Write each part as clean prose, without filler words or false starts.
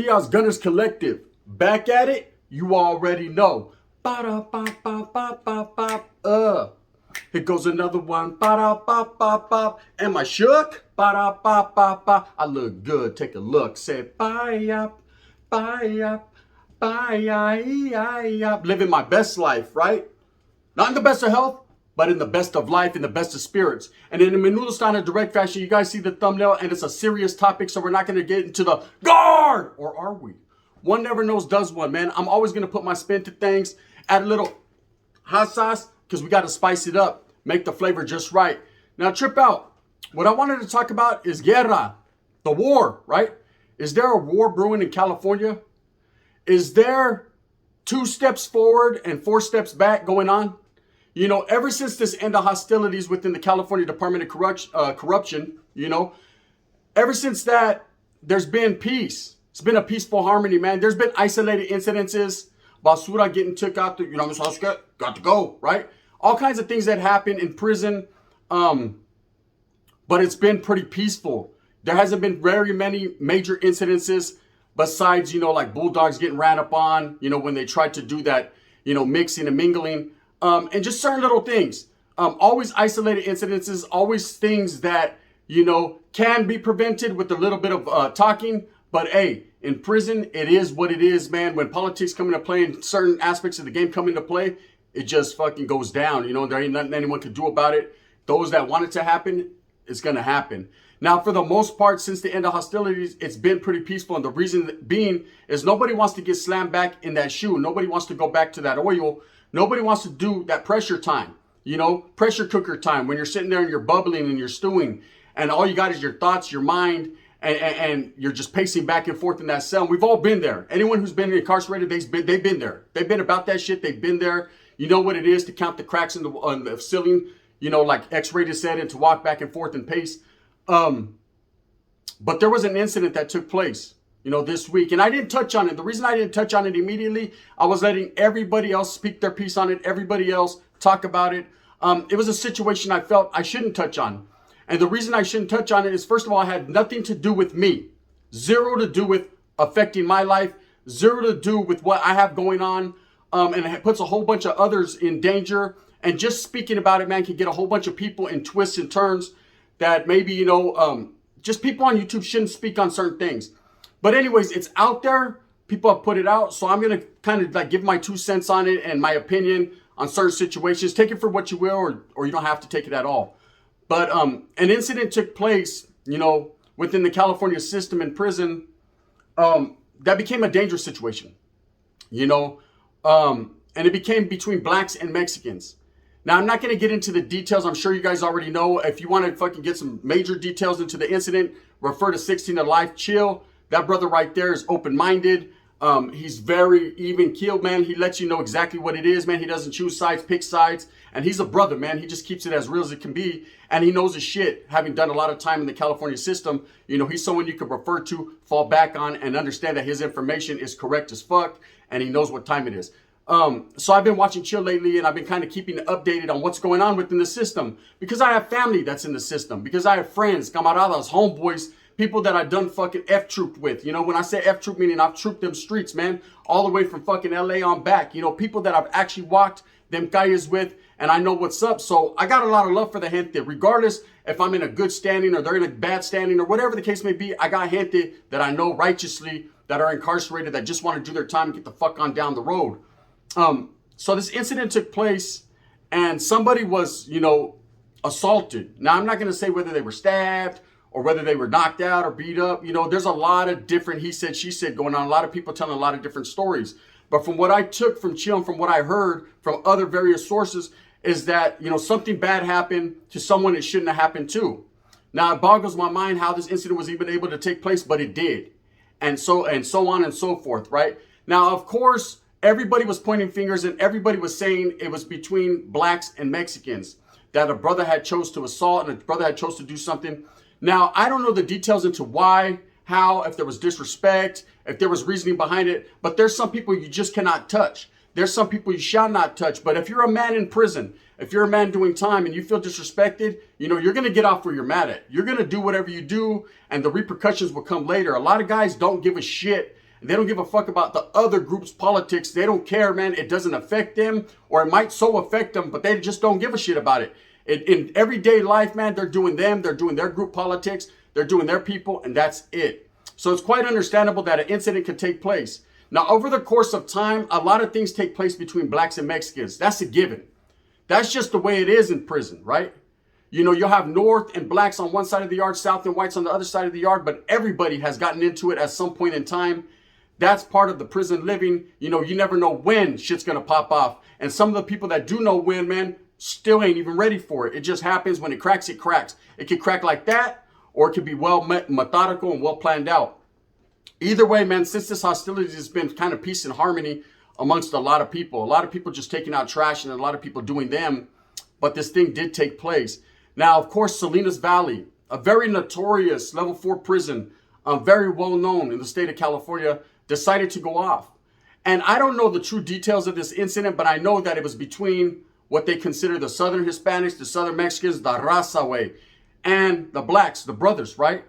Trios Gunners Collective. Back at it, you already know. Ba-da-ba-ba-ba-ba-ba. Here goes another one. Ba-da-ba-ba-ba. Am I shook? Ba-da-ba-ba-ba. I look good. Take a look. Say bye-up, bye-up, bye-up. Living my best life, right? Not in the best of health, but in the best of life, in the best of spirits. And in a Menudo direct fashion, you guys see the thumbnail, and it's a serious topic, so we're not going to get into the guard, or are we? One never knows, does one, man. I'm always going to put my spin to things, add a little hot sauce, because we got to spice it up, make the flavor just right. Now, trip out. What I wanted to talk about is guerra, the war, right? Is there a war brewing in California? Is there 2 steps forward and 4 steps back going on? You know, ever since this end of hostilities within the California Department of Corruption, you know, ever since that, there's been peace. It's been a peaceful harmony, man. There's been isolated incidences, basura getting took out, got to go, right? All kinds of things that happen in prison, but it's been pretty peaceful. There hasn't been very many major incidences besides, you know, like bulldogs getting ran up on, you know, when they tried to do that, you know, mixing and mingling. And just certain little things, always isolated incidences, always things that, you know, can be prevented with a little bit of talking. But hey, in prison, it is what it is, man. When politics come into play and certain aspects of the game come into play, it just fucking goes down. You know, there ain't nothing anyone can do about it. Those that want it to happen, it's going to happen. Now, for the most part, since the end of hostilities, it's been pretty peaceful. And the reason being is nobody wants to get slammed back in that shoe. Nobody wants to go back to that oil. Nobody wants to do that pressure time, you know, pressure cooker time when you're sitting there and you're bubbling and you're stewing and all you got is your thoughts, your mind, and you're just pacing back and forth in that cell. We've all been there. Anyone who's been incarcerated, they've been there. They've been about that shit. They've been there. You know what it is to count the cracks in the ceiling, you know, like X-rated said, and to walk back and forth and pace. But there was an incident that took place, you know, this week. And I didn't touch on it. The reason I didn't touch on it immediately, I was letting everybody else speak their piece on it. Everybody else talk about it. It was a situation I felt I shouldn't touch on. And the reason I shouldn't touch on it is, first of all, it had nothing to do with me. Zero to do with affecting my life. Zero to do with what I have going on. And it puts a whole bunch of others in danger. And just speaking about it, man, can get a whole bunch of people in twists and turns that maybe, you know, just people on YouTube shouldn't speak on certain things. But anyways, it's out there. People have put it out. So I'm going to kind of like give my 2 cents on it and my opinion on certain situations. Take it for what you will, or you don't have to take it at all. But an incident took place, you know, within the California system in prison that became a dangerous situation, you know, and it became between blacks and Mexicans. Now, I'm not going to get into the details. I'm sure you guys already know. If you want to fucking get some major details into the incident, refer to 16 to Life. Chill. That brother right there is open-minded. He's very even-keeled, man. He lets you know exactly what it is, man. He doesn't choose sides, pick sides. And he's a brother, man. He just keeps it as real as it can be. And he knows his shit. Having done a lot of time in the California system, you know, he's someone you could refer to, fall back on, and understand that his information is correct as fuck. And he knows what time it is. So I've been watching Chill lately, and I've been kind of keeping updated on what's going on within the system. Because I have family that's in the system. Because I have friends, camaradas, homeboys, people that I've done fucking F-trooped with. You know, when I say F-troop, meaning I've trooped them streets, man. All the way from fucking LA on back. You know, people that I've actually walked them calles with, and I know what's up. So I got a lot of love for the gente. Regardless if I'm in a good standing or they're in a bad standing or whatever the case may be, I got gente that I know righteously that are incarcerated that just want to do their time and get the fuck on down the road. So this incident took place and somebody was, you know, assaulted. Now, I'm not going to say whether they were stabbed or whether they were knocked out or beat up. You know, there's a lot of different he said, she said going on. A lot of people telling a lot of different stories. But from what I took from Chill and from what I heard from other various sources is that, you know, something bad happened to someone it shouldn't have happened to. Now, it boggles my mind how this incident was even able to take place, but it did. And so on and so forth, right? Now, of course, everybody was pointing fingers and everybody was saying it was between blacks and Mexicans, that a brother had chose to assault and a brother had chose to do something. Now, I don't know the details into why, how, if there was disrespect, if there was reasoning behind it, but there's some people you just cannot touch. There's some people you shall not touch. But if you're a man in prison, if you're a man doing time and you feel disrespected, you know, you're going to get off where you're mad at. You're going to do whatever you do and the repercussions will come later. A lot of guys don't give a shit They don't give a fuck about the other group's politics. They don't care, man. It doesn't affect them, or it might so affect them, but they just don't give a shit about it. In everyday life, man, they're doing them. They're doing their group politics. They're doing their people, and that's it. So it's quite understandable that an incident could take place. Now, over the course of time, a lot of things take place between blacks and Mexicans. That's a given. That's just the way it is in prison, right? You know, you'll have North and blacks on one side of the yard, South and whites on the other side of the yard, but everybody has gotten into it at some point in time. That's part of the prison living. You know, you never know when shit's going to pop off. And some of the people that do know when, man, still ain't even ready for it. It just happens. When it cracks, it cracks. It can crack like that, or it can be well methodical and well planned out. Either way, man, since this hostility has been kind of peace and harmony amongst a lot of people just taking out trash and a lot of people doing them, but this thing did take place. Now, of course, Salinas Valley, a very notorious level 4 prison, very well known in the state of California, decided to go off. And I don't know the true details of this incident, but I know that it was between what they consider the Southern Hispanics, the Southern Mexicans, the Raza way, and the blacks, the brothers, right?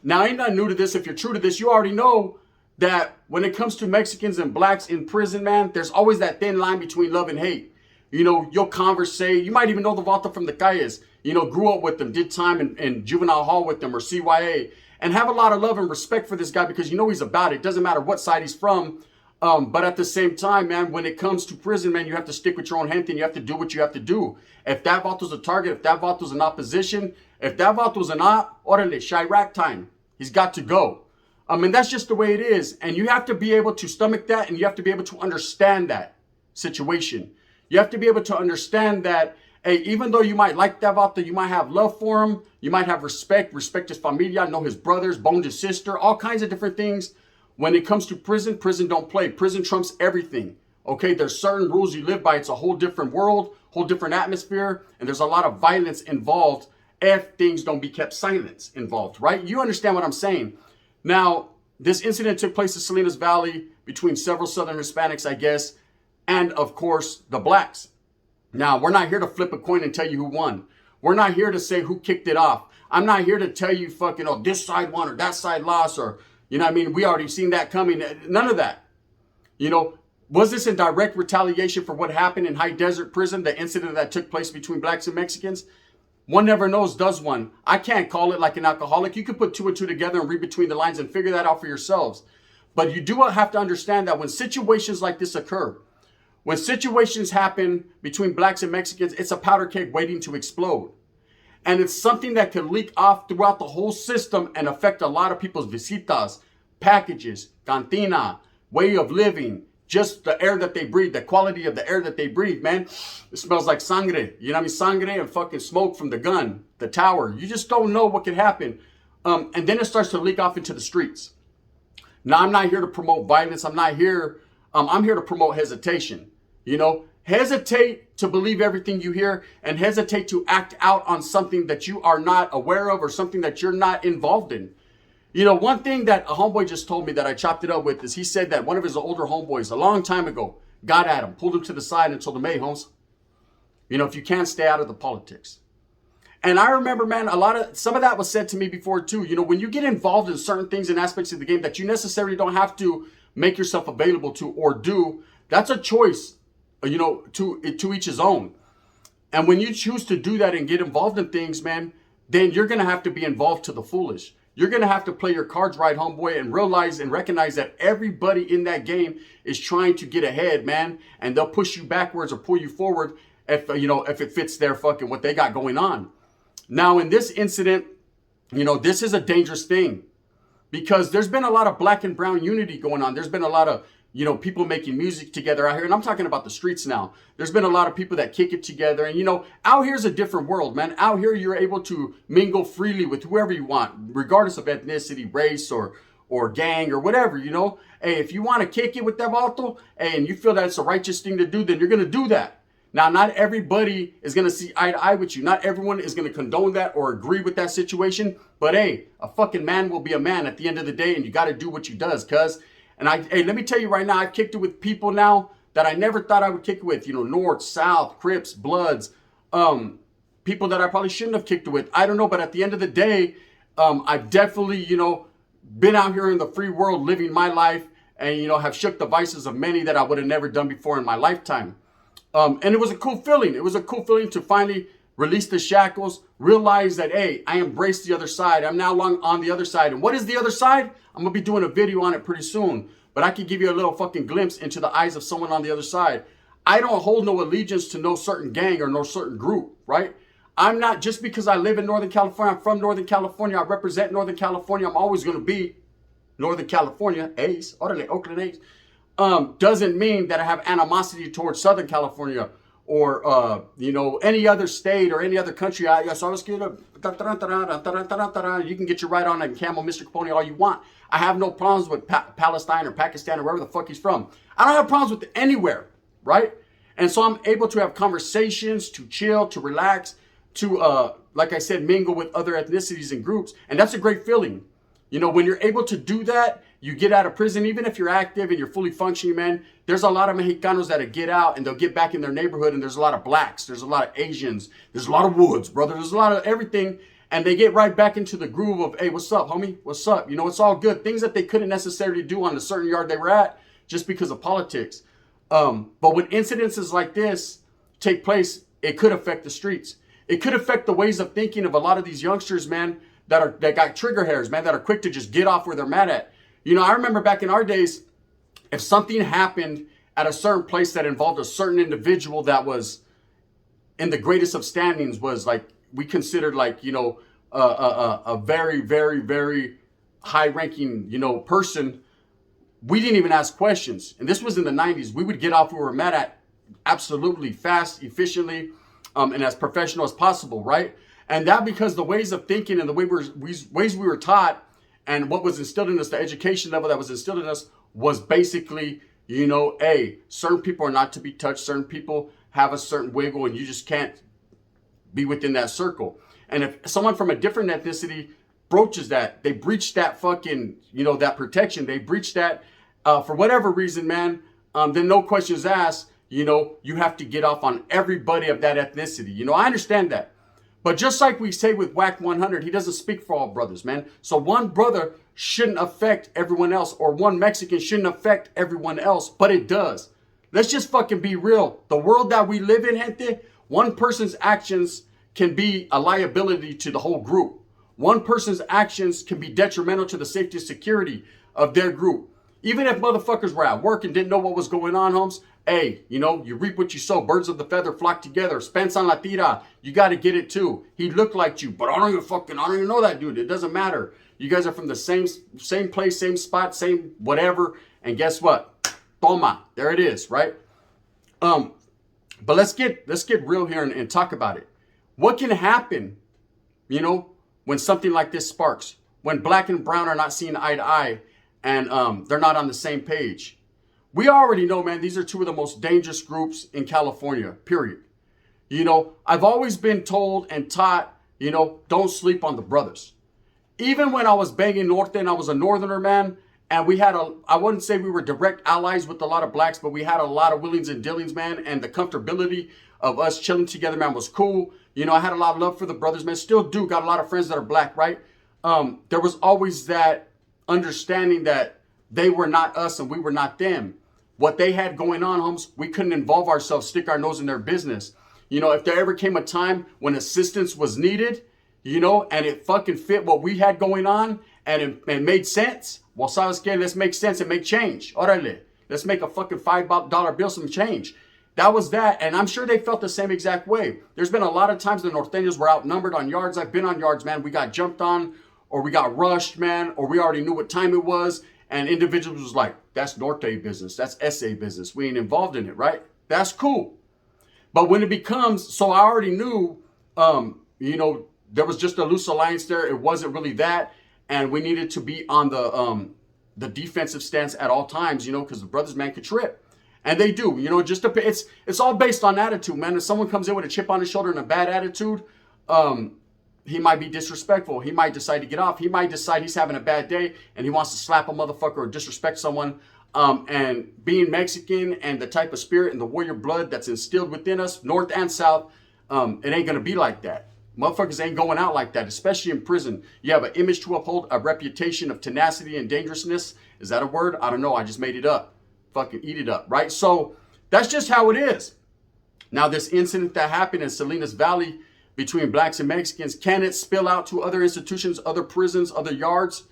Now, ain't nothing new to this. If you're true to this, you already know that when it comes to Mexicans and blacks in prison, man, there's always that thin line between love and hate. You know, you'll conversate. You might even know the Vato from the Calles. You know, grew up with them, did time in juvenile hall with them or CYA, and have a lot of love and respect for this guy because you know he's about it. Doesn't matter what side he's from. But at the same time, man, when it comes to prison, man, you have to stick with your own hand and you have to do what you have to do. If that Vato's a target, if that Vato's an opposition, if that Vato's an op, orale, Chirac time. He's got to go. And that's just the way it is. And you have to be able to stomach that, and you have to be able to understand that situation. You have to be able to understand that, hey, even though you might like that Vato, you might have love for him, you might have respect his familia, know his brothers, boned his sister, all kinds of different things. When it comes to prison, prison don't play. Prison trumps everything. Okay, there's certain rules you live by. It's a whole different world, whole different atmosphere, and there's a lot of violence involved if things don't be kept silent involved, right? You understand what I'm saying. Now, this incident took place in Salinas Valley between several Southern Hispanics, I guess, and of course, the blacks. Now, we're not here to flip a coin and tell you who won. We're not here to say who kicked it off. I'm not here to tell you fucking, oh, this side won or that side lost, or, you know what I mean? We already seen that coming. None of that. You know, was this in direct retaliation for what happened in High Desert Prison, the incident that took place between blacks and Mexicans? One never knows, does one? I can't call it like an alcoholic. You could put two and two together and read between the lines and figure that out for yourselves. But you do have to understand that when situations like this occur, when situations happen between blacks and Mexicans, it's a powder keg waiting to explode. And it's something that can leak off throughout the whole system and affect a lot of people's visitas, packages, cantina, way of living, just the air that they breathe, the quality of the air that they breathe, man. It smells like sangre. You know what I mean? Sangre and fucking smoke from the gun, the tower. You just don't know what could happen. And then it starts to leak off into the streets. Now, I'm not here to promote violence. I'm here to promote hesitation. You know, hesitate to believe everything you hear and hesitate to act out on something that you are not aware of or something that you're not involved in. You know, one thing that a homeboy just told me that I chopped it up with is he said that one of his older homeboys a long time ago got at him, pulled him to the side and told him, hey, Holmes, you know, if you can't stay out of the politics. And I remember, man, some of that was said to me before too. You know, when you get involved in certain things and aspects of the game that you necessarily don't have to make yourself available to or do, that's a choice, you know, to each his own. And when you choose to do that and get involved in things, man, then you're going to have to be involved to the fullest. You're going to have to play your cards right, homeboy, and realize and recognize that everybody in that game is trying to get ahead, man. And they'll push you backwards or pull you forward if it fits their fucking what they got going on. Now, in this incident, you know, this is a dangerous thing because there's been a lot of black and brown unity going on. There's been a lot of, you know, people making music together out here. And I'm talking about the streets now. There's been a lot of people that kick it together. And, you know, out here's a different world, man. Out here, you're able to mingle freely with whoever you want, regardless of ethnicity, race, or gang, or whatever, you know. Hey, if you want to kick it with that vato, hey, and you feel that it's a righteous thing to do, then you're going to do that. Now, not everybody is going to see eye to eye with you. Not everyone is going to condone that or agree with that situation. But, hey, a fucking man will be a man at the end of the day, and you got to do what you does, cuz. And hey, let me tell you right now, I've kicked it with people now that I never thought I would kick it with. You know, North, South, Crips, Bloods, people that I probably shouldn't have kicked it with. I don't know, but at the end of the day, I've definitely, you know, been out here in the free world living my life and, you know, have shook the vices of many that I would have never done before in my lifetime. And it was a cool feeling. It was a cool feeling to finally release the shackles, realize that, hey, I embraced the other side. I'm now long on the other side. And what is the other side? I'm going to be doing a video on it pretty soon. But I can give you a little fucking glimpse into the eyes of someone on the other side. I don't hold no allegiance to no certain gang or no certain group, right? I'm not, just because I live in Northern California, I'm from Northern California, I represent Northern California, I'm always going to be Northern California, A's, orale, Oakland A's, doesn't mean that I have animosity towards Southern California or, you know, any other state or any other country. You can get your right on that camel, Mr. Capone, all you want. I have no problems with Palestine or Pakistan or wherever the fuck he's from. I don't have problems with anywhere, right? And so I'm able to have conversations, to chill, to relax, to, like I said, mingle with other ethnicities and groups. And that's a great feeling. You know, when you're able to do that, you get out of prison, even if you're active and you're fully functioning, man, there's a lot of Mexicanos that get out and they'll get back in their neighborhood, and there's a lot of blacks, there's a lot of Asians, there's a lot of woods, brother, there's a lot of everything, and they get right back into the groove of, hey, what's up, homie? What's up? You know, it's all good. Things that they couldn't necessarily do on the certain yard they were at just because of politics. But when incidences like this take place, it could affect the streets. It could affect the ways of thinking of a lot of these youngsters, man, that got trigger hairs, man, that are quick to just get off where they're mad at. You know, I remember back in our days, if something happened at a certain place that involved a certain individual that was in the greatest of standings, was like, we considered like, you know, a very, very, very high ranking, you know, person, we didn't even ask questions. And this was in the 90s. We would get off where we were mad at absolutely fast, efficiently, and as professional as possible, right? And that because the ways of thinking and the ways we were taught and what was instilled in us, the education level that was instilled in us, was basically, you know, hey, certain people are not to be touched. Certain people have a certain wiggle and you just can't be within that circle. And if someone from a different ethnicity broaches that, they breach that fucking, you know, that protection, they breach that for whatever reason, man, then no questions asked, you know, you have to get off on everybody of that ethnicity. You know, I understand that. But just like we say with WAC 100, he doesn't speak for all brothers, man. So one brother shouldn't affect everyone else, or one Mexican shouldn't affect everyone else, but it does. Let's just fucking be real. The world that we live in, gente, one person's actions can be a liability to the whole group. One person's actions can be detrimental to the safety and security of their group. Even if motherfuckers were at work and didn't know what was going on, Holmes, hey, you know, you reap what you sow. Birds of the feather flock together. Spence on la tira. You got to get it too. He looked like you, but I don't even know that dude. It doesn't matter. You guys are from the same place, same spot, same whatever. And guess what? Toma. There it is, right? But let's get real here and talk about it. What can happen, you know, when something like this sparks? When black and brown are not seeing eye to eye and they're not on the same page. We already know, man, these are two of the most dangerous groups in California, period. You know, I've always been told and taught, you know, don't sleep on the brothers. Even when I was banging Norte and I was a northerner, man, and we had I wouldn't say we were direct allies with a lot of blacks, but we had a lot of willings and dealings, man, and the comfortability of us chilling together, man, was cool. You know, I had a lot of love for the brothers, man, still do, got a lot of friends that are black, right? There was always that understanding that they were not us and we were not them. What they had going on, Holmes, we couldn't involve ourselves, stick our nose in their business. You know, if there ever came a time when assistance was needed, you know, and it fucking fit what we had going on and it made sense, well, sabes que, let's make sense and make change. Orale, let's make a fucking $5 bill some change. That was that, and I'm sure they felt the same exact way. There's been a lot of times the Norteños were outnumbered on yards. I've been on yards, man. We got jumped on, or we got rushed, man, or we already knew what time it was, and individuals was like, that's Norte business, that's SA business. We ain't involved in it, right? That's cool. But when it becomes, so I already knew, you know, there was just a loose alliance there. It wasn't really that, and we needed to be on the defensive stance at all times, you know, because the brothers, man, could trip. And they do, you know, just it's all based on attitude, man. If someone comes in with a chip on his shoulder and a bad attitude, he might be disrespectful. He might decide to get off. He might decide he's having a bad day and he wants to slap a motherfucker or disrespect someone. And being Mexican and the type of spirit and the warrior blood that's instilled within us, North and South, it ain't going to be like that. Motherfuckers ain't going out like that, especially in prison. You have an image to uphold, a reputation of tenacity and dangerousness. Is that a word? I don't know. I just made it up. Fucking eat it up, right? So that's just how it is. Now, this incident that happened in Salinas Valley between blacks and Mexicans, can it spill out to other institutions, other prisons, other yards?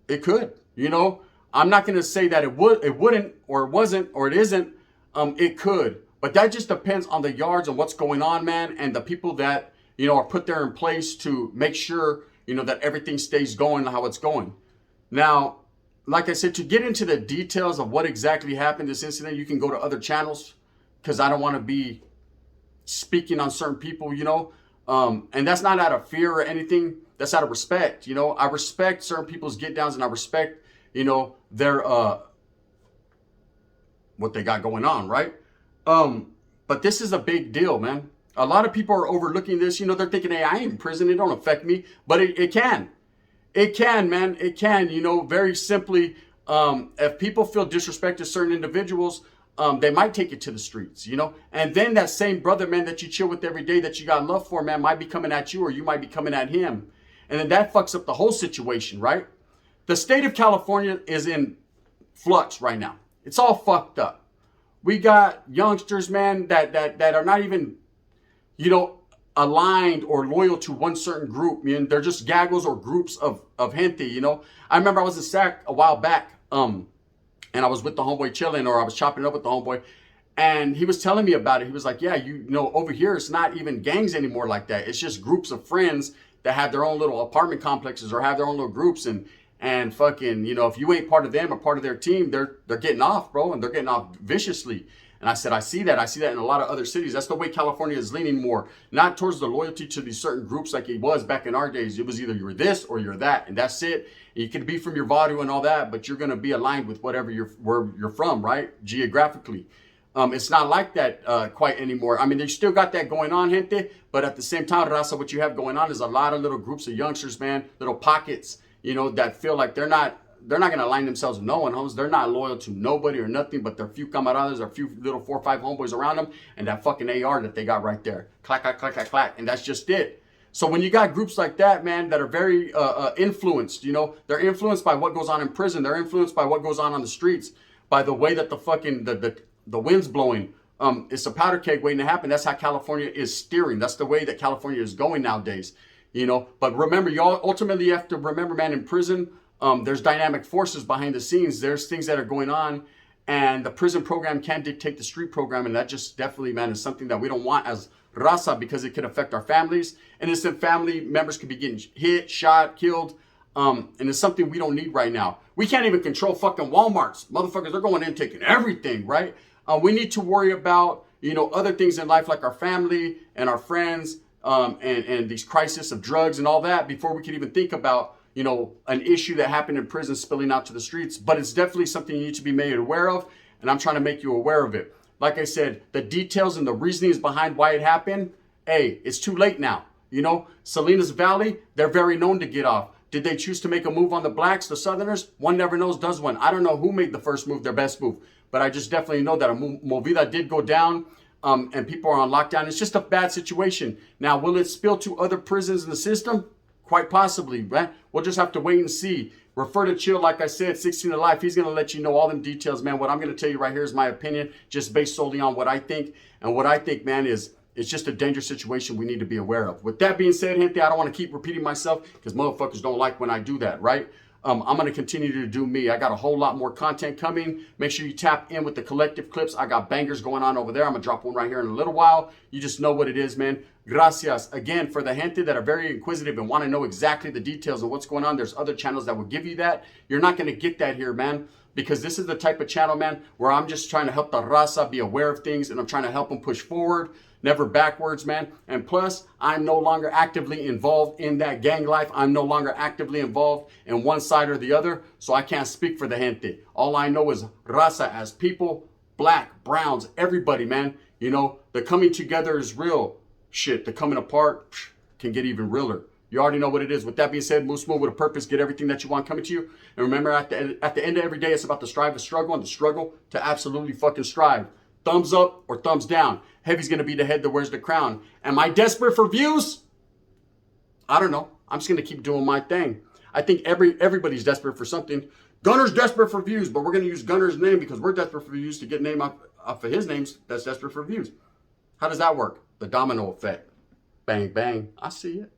It could. You know, I'm not going to say that it wouldn't, or it wasn't, or it isn't. It could. But that just depends on the yards and what's going on, man, and the people that, you know, are put there in place to make sure, you know, that everything stays going how it's going. Now, like I said, to get into the details of what exactly happened this incident, you can go to other channels because I don't want to be speaking on certain people, you know, and that's not out of fear or anything. That's out of respect. You know, I respect certain people's get downs, and I respect, you know, their what they got going on, right? But this is a big deal, man. A lot of people are overlooking this. You know, they're thinking, hey, I ain't in prison. It don't affect me. But it can. It can, man. It can. You know, very simply, if people feel disrespect to certain individuals, they might take it to the streets, you know. And then that same brother, man, that you chill with every day, that you got love for, man, might be coming at you, or you might be coming at him. And then that fucks up the whole situation, right? The state of California is in flux right now. It's all fucked up. We got youngsters, man, that are not even, you know, aligned or loyal to one certain group. I mean, they're just gaggles or groups of gente, you know. I remember I was in Sac a while back, and I was with the homeboy chilling, or I was chopping up with the homeboy, and he was telling me about it. He was like, yeah, you know, over here, it's not even gangs anymore like that. It's just groups of friends that have their own little apartment complexes or have their own little groups, and fucking, you know, if you ain't part of them or part of their team, they're getting off, bro, and they're getting off viciously. And I said, I see that in a lot of other cities. That's the way California is leaning more, not towards the loyalty to these certain groups like it was back in our days. It was either you're this or you're that, and that's it. You could be from your barrio and all that, but you're going to be aligned with whatever where you're from, right? Geographically. It's not like that quite anymore. I mean, they still got that going on, gente, but at the same time, Raza, what you have going on is a lot of little groups of youngsters, man, little pockets, you know, that feel like they're not going to align themselves with no one, homes. They're not loyal to nobody or nothing but their few camaradas or few little 4 or 5 homeboys around them, and that fucking AR that they got right there. Clack, clack, clack, clack, clack, and that's just it. So when you got groups like that, man, that are very influenced, you know, they're influenced by what goes on in prison. They're influenced by what goes on the streets, by the way that the fucking, the wind's blowing. It's a powder keg waiting to happen. That's how California is steering. That's the way that California is going nowadays, you know. But remember, y'all ultimately have to remember, man, in prison, there's dynamic forces behind the scenes. There's things that are going on, and the prison program can dictate the street program, and that just definitely, man, is something that we don't want as Raza, because it could affect our families. Innocent family members could be getting hit, shot, killed, and it's something we don't need right now. We can't even control fucking Walmarts. Motherfuckers, they're going in taking everything, right? We need to worry about, you know, other things in life like our family and our friends, and these crises of drugs and all that before we can even think about, you know, an issue that happened in prison spilling out to the streets. But it's definitely something you need to be made aware of, and I'm trying to make you aware of it. Like I said, the details and the reasonings behind why it happened, hey, it's too late now. You know, Salinas Valley, they're very known to get off. Did they choose to make a move on the blacks, the Southerners? One never knows, does one. I don't know who made the first move, their best move, but I just definitely know that a movida did go down, and people are on lockdown. It's just a bad situation. Now, will it spill to other prisons in the system? Quite possibly, right? We'll just have to wait and see. Refer to Chill, like I said, 16 to Life. He's going to let you know all them details, man. What I'm going to tell you right here is my opinion, just based solely on what I think. And what I think, man, is it's just a dangerous situation we need to be aware of. With that being said, gente, I don't want to keep repeating myself because motherfuckers don't like when I do that, right? I'm going to continue to do me. I got a whole lot more content coming. Make sure you tap in with the collective clips. I got bangers going on over there. I'm going to drop one right here in a little while. You just know what it is, man. Gracias. Again, for the gente that are very inquisitive and want to know exactly the details of what's going on, there's other channels that will give you that. You're not going to get that here, man, because this is the type of channel, man, where I'm just trying to help the raza be aware of things, and I'm trying to help them push forward, never backwards, man. And plus, I'm no longer actively involved in that gang life. I'm no longer actively involved in one side or the other, so I can't speak for the gente. All I know is raza as people, black, browns, everybody, man. You know, the coming together is real. Shit, the coming apart can get even realer. You already know what it is. With that being said, move smooth with a purpose. Get everything that you want coming to you. And remember, at the end of every day, it's about the strive, the struggle, and the struggle to absolutely fucking strive. thumbs up or thumbs down. Heavy's going to be the head that wears the crown. Am I desperate for views? I don't know. I'm just going to keep doing my thing. I think everybody's desperate for something. Gunner's desperate for views, but we're going to use Gunner's name because we're desperate for views to get name off of his names that's desperate for views. How does that work? The domino effect. Bang, bang. I see it.